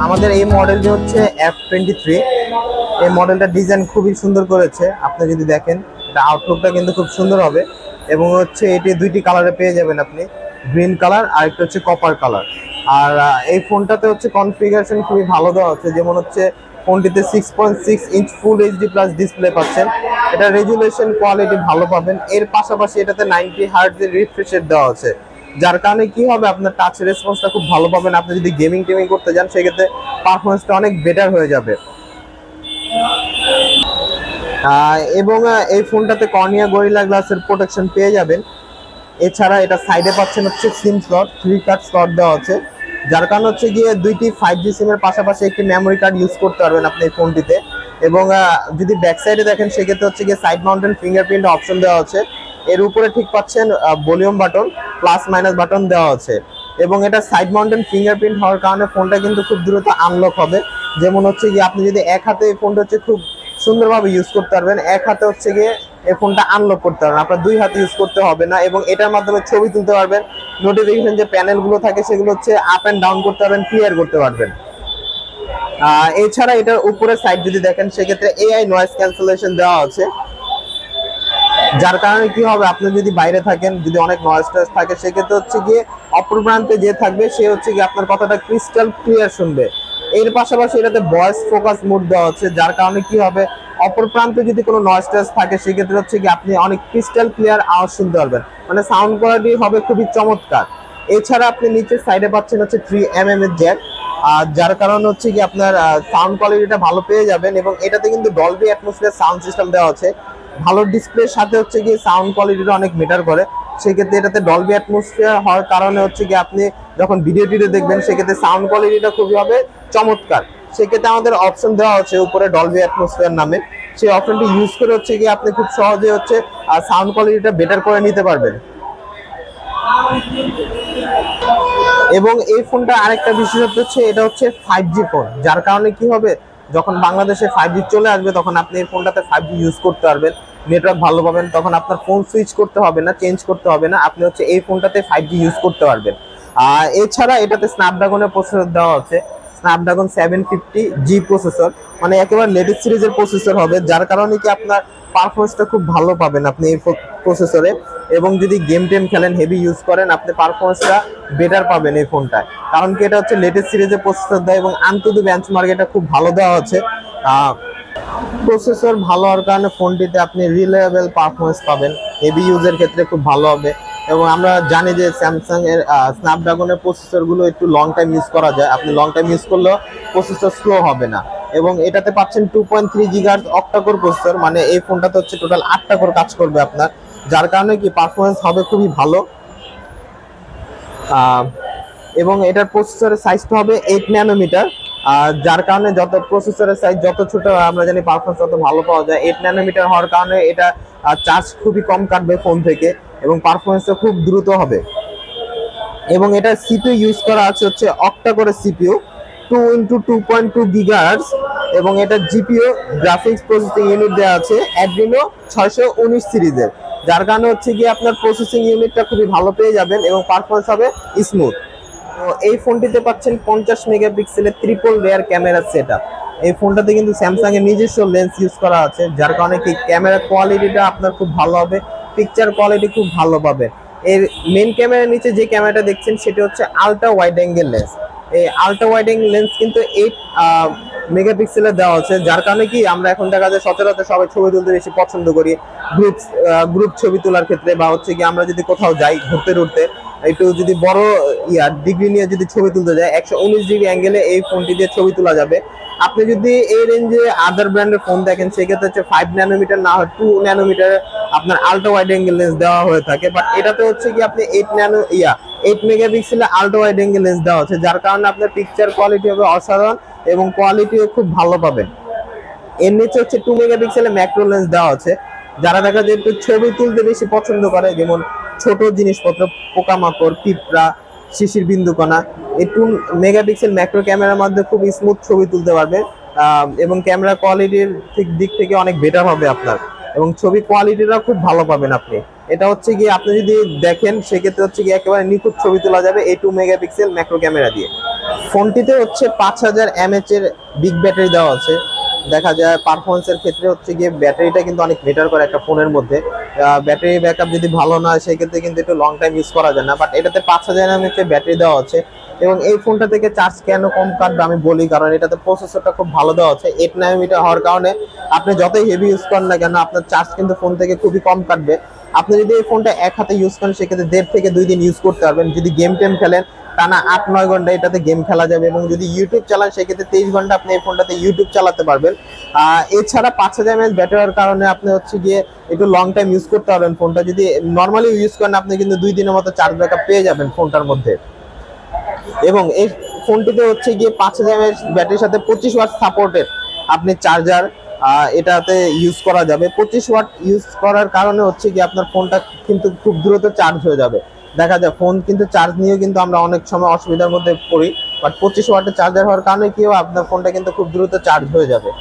আমাদের এই মডেলটি হচ্ছে F23। এই মডেলটা ডিজাইন খুবই সুন্দর করেছে। আপনি যদি দেখেন এটা আউটলুকটা কিন্তু খুব সুন্দর হবে এবং হচ্ছে এটি দুইটি কালারে পেয়ে যাবেন আপনি, গ্রিন কালার আর একটা হচ্ছে কপার কালার। আর এই ফোনটাতে হচ্ছে কনফিগারেশন খুবই ভালো দেওয়া হচ্ছে, যেমন হচ্ছে ফোনটিতে 6.6 inch full HD plus display পাচ্ছেন। এটা রেজুলেশন কোয়ালিটি ভালো পাবেন। এর পাশাপাশি এটাতে 90 হার্টজের রিফ্রেশ রেট দেওয়া আছে, যার কারণে কি হবে আপনার টাচ রেসপন্সটা খুব ভালো পাবেন। আপনি যদি গেমিং টেমিং করতে যান সেক্ষেত্রে পারফরমেন্সটা অনেক বেটার হয়ে যাবে। এবং এই ফোনটাতে কর্নিয়া গরিলা গ্লাসের প্রোটেকশন পেয়ে যাবেন। এছাড়া এটা সাইডে পাচ্ছেন হচ্ছে সিম স্লট, 3 কার্ড স্লট দেওয়া আছে, যার কারণে হচ্ছে গিয়ে দুইটি 5G সিমের পাশাপাশি একটি মেমোরি কার্ড ইউজ করতে পারবেন আপনি এই ফোনটিতে। এবং যদি ব্যাক সাইডে দেখেন সেক্ষেত্রে হচ্ছে গিয়ে সাইড মাউন্টেন ফিঙ্গারপ্রিন্ট অপশন দেওয়া আছে। এর উপরে ঠিক পাচ্ছেন volume button, plus minus button দেওয়া আছে। এবং এটা সাইড মাউন্টেন ফিঙ্গারপ্রিন্ট হওয়ার কারণে ফোনটা কিন্তু খুব দ্রুত আনলক হবে। যেমন হচ্ছে গিয়ে আপনি যদি এক হাতে এই ফোনটা হচ্ছে খুব সুন্দরভাবে ইউজ করতে পারবেন, এক হাতে হচ্ছে গিয়ে এই ফোনটা আনলক করতে পারবেন, আপনার দুই হাতে ইউজ করতে হবে না। এবং এটার মাধ্যমে ছবি তুলতে পারবেন, নোটিফিকেশন যে প্যানেলগুলো থাকে সেগুলো হচ্ছে আপ অ্যান্ড ডাউন করতে পারবেন, ক্লিয়ার করতে পারবেন। এছাড়া এটার উপরে সাইড যদি দেখেন সেক্ষেত্রে এআই নয়েজ ক্যান্সেলেশন দেওয়া আছে, যার কারণে কি হবে আপনি যদি বাইরে থাকেন, যদি অনেক নয়েজ টয়েজ থাকে সেক্ষেত্রে হচ্ছে গিয়ে অপর প্রান্তে যে থাকবে সে হচ্ছে গিয়ে আপনার কথাটা ক্রিস্টাল ক্লিয়ার শুনবে। এর পাশাপাশি এটাতে ভয়েস ফোকাস মোড দেওয়া আছে, যার কারণে কি হবে অপর প্রান্তে যদি কোনো নয়েজ টয়েজ থাকে সেক্ষেত্রে হচ্ছে কি আপনি অনেক ক্রিস্টাল ক্লিয়ার আওয়াজ শুনতে পারবেন, মানে সাউন্ড কোয়ালিটি হবে খুবই চমৎকার। এছাড়া আপনি নিচের সাইডে পাচ্ছেন হচ্ছে 3mm এর জ্যাক, যার কারণে হচ্ছে কি আপনার সাউন্ড কোয়ালিটিটা ভালো পেয়ে যাবেন। এবং এটাতে কিন্তু ডলবি অ্যাটমসফিয়ার সাউন্ড সিস্টেম দেওয়া আছে। ভালো ডিসপ্লের সাথে হচ্ছে কি সাউন্ড কোয়ালিটিটা অনেক ম্যাটার করে। সেক্ষেত্রে এটাতে ডলবি অ্যাটমসফিয়ার হওয়ার কারণে হচ্ছে কি আপনি যখন ভিডিও টিডিও দেখবেন সেক্ষেত্রে সাউন্ড কোয়ালিটিটা খুবই হবে চমৎকার। সেক্ষেত্রে আমাদের অপশন দেওয়া হচ্ছে উপরে ডলবি অ্যাটমসফিয়ার নামে, সেই অপশনটি ইউজ করে হচ্ছে কি আপনি খুব সহজে হচ্ছে সাউন্ড কোয়ালিটিটা বেটার করে নিতে পারবেন। এবং এই ফোনটা আরেকটা বিশেষত্ব হচ্ছে এটা হচ্ছে 5G ফোন, যার কারণে কি হবে যখন বাংলাদেশে 5G চলে আসবে তখন আপনি এই ফোনটাতে 5G ইউজ করতে পারবেন, নেটওয়ার্ক ভালো পাবেন, তখন আপনার ফোন সুইচ করতে হবে না, চেঞ্জ করতে হবে না, আপনি হচ্ছে এই ফোনটাতে 5G ইউজ করতে পারবেন। এছাড়া এটাতে স্ন্যাপড্রাগনের প্রসেসর দেওয়া আছে, স্ন্যাপড্রাগন 750G প্রসেসর, মানে একেবারে লেটেস্ট সিরিজের প্রসেসর হবে, যার কারণে কি আপনার পারফরমেন্সটা খুব ভালো পাবেন আপনি এই প্রসেসরে। এবং যদি গেম টেম খেলেন, হেভি ইউজ করেন, আপনি পারফরমেন্সটা বেটার পাবেন এই ফোনটায়, কারণ কি এটা হচ্ছে লেটেস্ট সিরিজের প্রসেসর দেয় এবং আন্তর্জাতিক বেঞ্চমার্ক এটা খুব ভালো দেওয়া আছে। প্রসেসর ভালো হওয়ার কারণে ফোনটিতে আপনি রিলায়েবল পারফরমেন্স পাবেন, হেভি ইউজের ক্ষেত্রে খুব ভালো হবে। এবং আমরা জানি যে স্যামসাং এর স্ন্যাপড্রাগনের প্রসেসরগুলো একটু লং টাইম ইউজ করা যায়, আপনি লং টাইম ইউজ করলেও প্রসেসর স্লো হবে না। এবং এটাতে পাচ্ছেন 2.3 GHz অক্টাকোর প্রসেসর, মানে এই ফোনটাতে হচ্ছে টোটাল 8টা কোর কাজ করবে আপনার, যার কারণে কি পারফরমেন্স হবে খুবই ভালো। এবং এটার প্রসেসরের সাইজটা হবে 8 ন্যানোমিটার, যার কারণে যত প্রসেসরের সাইজ যত ছোট আমরা জানি পারফরমেন্স তত ভালো পাওয়া যায়। 8 ন্যানোমিটার হওয়ার কারণে এটা চার্জ খুবই কম কাটবে ফোন থেকে এবং পারফরমেন্সটা খুব দ্রুত হবে। এবং এটা সিপিইউ ইউজ করা আছে হচ্ছে অক্টাকোরের সিপিইউ 2x2.2 GHz, এবং এটা জিপিইউ গ্রাফিক্স প্রসেসিং ইউনিট দেওয়া আছে অ্যাড্রিনো 619 সিরিজের, যার কারণে হচ্ছে গিয়ে আপনার প্রসেসিং ইউনিটটা খুবই ভালো পেয়ে যাবেন এবং পারফরমেন্স হবে স্মুথ। তো এই ফোনটিতে পাচ্ছেন 50 মেগাপিক্সেলের ট্রিপল রেয়ার ক্যামেরা সেটআপ। এই ফোনটাতে কিন্তু স্যামসাং এর নিজস্ব লেন্স ইউজ করা আছে, যার কারণে কি ক্যামেরা কোয়ালিটিটা আপনার খুব ভালো হবে, পিকচার কোয়ালিটি খুব ভালো পাবেন। এর মেন ক্যামেরার নিচে যে ক্যামেরাটা দেখছেন সেটা হচ্ছে আলট্রা ওয়াইড অ্যাঙ্গেল লেন্স। এই আলট্রা ওয়াইড অ্যাঙ্গেল লেন্স কিন্তু 8 মেগাপিক্সেলের দেওয়া আছে, যার কারণে কি আমরা এখন দেখা যায় সচরাচর সবাই ছবি তুলতে বেশি পছন্দ করি, গ্রুপ ছবি তোলার ক্ষেত্রে, বা হচ্ছে কি আমরা যদি কোথাও যাই ঘুরতে টুরতে একটু যদি বড় ডিগ্রি নিয়ে যদি ছবি তুলতে যায় 119 ডিগ্রি অ্যাঙ্গেলে এই ফোনটি দিয়ে ছবি তোলা যাবে। আপনি যদি এই রেঞ্জে আদার ব্র্যান্ডের ফোন দেখেন সেক্ষেত্রে হচ্ছে 5 ন্যানোমিটার না হয় 2 ন্যানোমিটার আপনার আলট্রা ওয়াইড অ্যাঙ্গেল লেন্স দেওয়া হয়ে থাকে, বাট এটাতে হচ্ছে কি আপনি 8 মেগাপিক্সেলের আলট্রা ওয়াইড অ্যাঙ্গেল লেন্স দেওয়া আছে, যার কারণে আপনার পিকচার কোয়ালিটি হবে অসাধারণ এবং কোয়ালিটিও খুব ভালো পাবেন। এর নিচে হচ্ছে 2 মেগাপিক্সেলের ম্যাক্রো লেন্স দেওয়া আছে, যারা দেখা যায় একটু ছবি তুলতে বেশি পছন্দ করে, যেমন ছোট জিনিসপত্র, পোকামাকড়, পিঁপড়া, শিশির বিন্দুকণা, এই 2 মেগাপিক্সেল ম্যাক্রো ক্যামেরার মধ্যে খুব স্মুথ ছবি তুলতে পারবে এবং ক্যামেরা কোয়ালিটির দিক থেকে অনেক বেটার হবে আপনার, এবং ছবি কোয়ালিটিটা খুব ভালো পাবেন আপনি। এটা হচ্ছে কি আপনি যদি দেখেন সেক্ষেত্রে হচ্ছে কি একেবারে নিখুঁত ছবি তোলা যাবে এই 2 মেগাপিক্সেল ম্যাক্রো ক্যামেরা দিয়ে। ফোনটিতে হচ্ছে 5000 mAh এর বিগ ব্যাটারি দেওয়া আছে। দেখা যায় পারফরমেন্সের ক্ষেত্রে হচ্ছে গিয়ে ব্যাটারিটা কিন্তু অনেক ম্যাটার করে একটা ফোনের মধ্যে। ব্যাটারি ব্যাকআপ যদি ভালো না হয় সেক্ষেত্রে কিন্তু একটু লং টাইম ইউজ করা যায় না, বাট এটাতে 5000 mAh এর ব্যাটারি দেওয়া আছে। এবং এই ফোনটা থেকে চার্জ কেন কম কাটবে আমি বলি, কারণ এটাতে প্রসেসরটা খুব ভালো দেওয়া আছে। 8 nanometer হওয়ার কারণে আপনি যতই হেভি ইউজ করেন না কেন আপনার চার্জ কিন্তু ফোন থেকে খুবই কম কাটবে। আপনি যদি এই ফোনটা এক হাতে ইউজ করেন সেক্ষেত্রে 1.5 থেকে 2 দিন ইউজ করতে পারবেন। যদি গেম টেম খেলেন টানা 8-9 ঘন্টা এটাতে গেম খেলা যাবে, এবং যদি ইউটিউব চালান সেক্ষেত্রে 23 ঘন্টা আপনি এই ফোনটাতে ইউটিউব চালাতে পারবেন। এছাড়া 5000 mAh ব্যাটারির কারণে আপনি হচ্ছে গিয়ে একটু লং টাইম ইউজ করতে পারবেন ফোনটা। যদি নর্মালি ইউজ করেন আপনি কিন্তু 2 দিনের মতো চার্জ ব্যাকআপ পেয়ে যাবেন ফোনটার মধ্যে। এবং এই ফোনটিতে হচ্ছে গিয়ে 5000 mAh ব্যাটারির সাথে 25 ওয়াট সাপোর্টেড আপনি চার্জার এটাতে ইউজ করা যাবে। 25 ওয়াট ইউজ করার কারণে হচ্ছে কি আপনার ফোনটা কিন্তু খুব দ্রুত চার্জ হয়ে যাবে। দেখা যায় ফোন কিন্তু চার্জ নিয়েও কিন্তু আমরা অনেক সময় অসুবিধার মধ্যে পড়ি, বাট 25 ওয়াটের চার্জার হওয়ার কারণে কি হবে আপনার ফোনটা কিন্তু খুব দ্রুত চার্জ হয়ে যাবে।